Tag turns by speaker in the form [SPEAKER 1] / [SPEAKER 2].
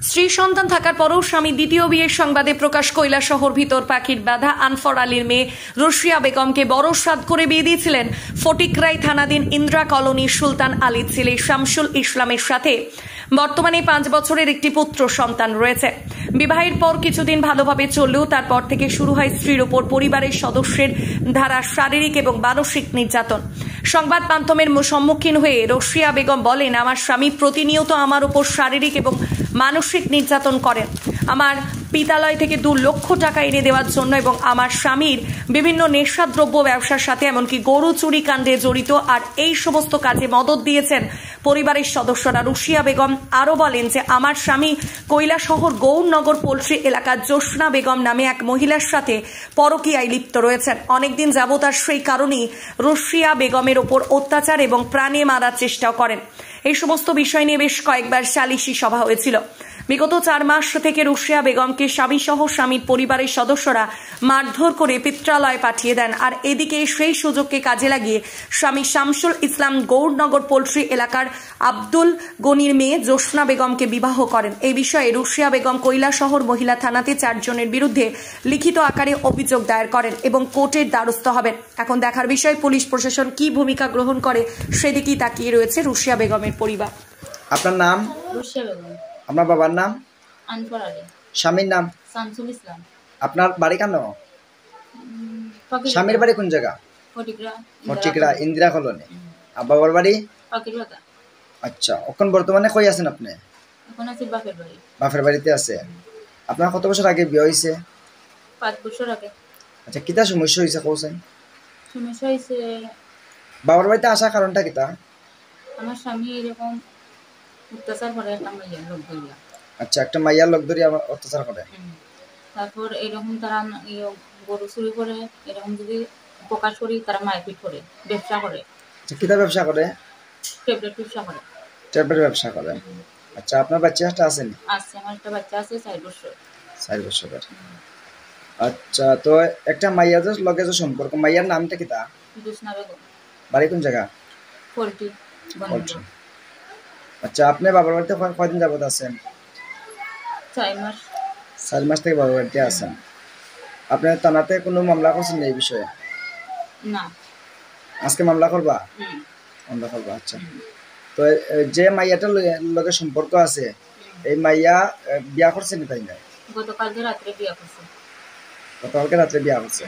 [SPEAKER 1] স্ত্রী সন্তান থাকার পরও স্বামী দ্বিতীয় বিয়ের সংবাদে প্রকাশ কৈলাসহর ভিতর পাখির বাধা আনফর আলীর মেয়ে রশিয়া বেগমকে বড় সাদ করে বিয়ে দিয়েছিলেন ফটিকরাই থানাধীন ইন্দ্রা কলোনির সুলতান আলীর ছেলে শামসুল ইসলামের সাথে। বর্তমানে 5 বছরের একটি পুত্র সন্তান রয়েছে। বিবাহের পর কিছুদিন ভালোভাবে চললেও তারপর থেকে শুরু হয় স্ত্রীর ওপর পরিবারের সদস্যের দ্বারা শারীরিক এবং মানসিক নির্যাতন। সংবাদ মাধ্যমের সম্মুখীন হয়ে রশিয়া বেগম বলেন, আমার স্বামী প্রতিনিয়ত আমার উপর শারীরিক এবং মানসিক নির্যাতন করেন। আমার পিতালয় থেকে 2 লক্ষ টাকা এনে দেওয়ার জন্য এবং আমার স্বামীর বিভিন্ন নেশাদ্রব্য ব্যবসার সাথে এমনকি গরু চুরি কাণ্ডে জড়িত আর এই সমস্ত কাজে মদত দিয়েছেন পরিবারের সদস্যরা। রশিয়া বেগম আরও বলেন যে আমার স্বামী কৈলাসহর গৌরনগর পোল্ট্রি এলাকার জোসনা বেগম নামে এক মহিলার সাথে পরকীয়ায় লিপ্ত রয়েছেন। অনেকদিন যাবৎ আর সেই কারণেই রশিয়া বেগমের ওপর অত্যাচার এবং প্রাণে মারার চেষ্টাও করেন। এই সমস্ত বিষয় নিয়ে বেশ কয়েকবার সালিশি সভা হয়েছিল। বিগত 4 মাস থেকে রশিয়া বেগমকে স্বামীসহ স্বামীর পরিবারের সদস্যরা মারধর করে পিত্রালয়ে পাঠিয়ে দেন। আর এদিকে সেই সুযোগকে কাজে লাগিয়ে স্বামী শামসুল ইসলাম গৌরনগর পোল্ট্রি এলাকার আব্দুল গনির মেয়ে জোসনা বেগমকে বিবাহ করেন। এই বিষয়ে রশিয়া বেগম কৈলাসহর মহিলা থানাতে 4 জনের বিরুদ্ধে লিখিত আকারে অভিযোগ দায়ের করেন এবং কোর্টের দ্বারস্থ হবেন। এখন দেখার বিষয় পুলিশ প্রশাসন কি ভূমিকা গ্রহণ করে সেদিকেই তাকিয়ে রয়েছে রশিয়া বেগমের পরিবার।
[SPEAKER 2] আপনার নাম?
[SPEAKER 3] রশিয়া বেগম।
[SPEAKER 2] আপনার বাবার নাম?
[SPEAKER 3] আনফর আলী।
[SPEAKER 2] স্বামীর নাম?
[SPEAKER 3] শামসুল ইসলাম।
[SPEAKER 2] আপনার বাড়ি কেন? স্বামীর বাড়ি কোন জায়গা? ফটিকরা ইন্দিরা কলোনি। আর বাবার বাড়ি?
[SPEAKER 3] পাখিরবাদা।
[SPEAKER 2] আচ্ছা, এখন বর্তমানে কই আছেন আপনি?
[SPEAKER 3] এখন আছি বাপের বাড়ি।
[SPEAKER 2] বাপের বাড়িতে আছে। আপনার কত বছর আগে বিয়ে হয়েছে?
[SPEAKER 3] 5 বছর আগে।
[SPEAKER 2] আচ্ছা, কিতা সমস্যা হয়েছে কোসেন?
[SPEAKER 3] সমস্যা হয়েছে
[SPEAKER 2] বাবার বাড়িতে আসার কারণটা কিতা?
[SPEAKER 3] আমার স্বামী এরকম অত্যাচার করে একটা মাইয়ার লোক ধরিয়া।
[SPEAKER 2] আচ্ছা, একটা মাইয়ার লোক ধরে আমার অত্যাচার করে।
[SPEAKER 3] তারপর এরকম তারা গরু চুরি করে, এরকম যদি প্রকাশ করি তারা মারপিট করে, ব্যবসা করে।
[SPEAKER 2] আচ্ছা, কিতা ব্যবসা করে?
[SPEAKER 3] ট্যাবলেট ব্যবসা করে।
[SPEAKER 2] ট্যাবলেট ব্যবসা করে। আচ্ছা, আপনার বাচ্চাটা আছেন?
[SPEAKER 3] আছে, আমার একটা বাচ্চা আছে 4 বছর।
[SPEAKER 2] 4 বছরের। আচ্ছা, তো একটা মাইয়ার লগে যে সম্পর্ক, মাইয়ার নামটা কিতা?
[SPEAKER 3] জোসনা বেগম।
[SPEAKER 2] বাড়ি কোন জায়গা?
[SPEAKER 3] পোল্ট্রি।
[SPEAKER 2] আচ্ছা, আপনি বাবার বাড়িতে কয়দিন যাবত আছেন?
[SPEAKER 3] 4 মাস।
[SPEAKER 2] 4 মাস থেকে বাবার বাড়িতে আছেন। আপনার থানাতে কোনো মামলা করছেন এই বিষয়ে?
[SPEAKER 3] না।
[SPEAKER 2] আজকে মামলা করবা? মামলা করবা। আচ্ছা, তো যে মাইয়াটার লগে সম্পর্ক আছে এই মাইয়া বিয়া করছেন তাই না?
[SPEAKER 3] গতকালকে রাত্রে বিয়া করছে।
[SPEAKER 2] গতকালকে রাত্রে বিয়া করছে।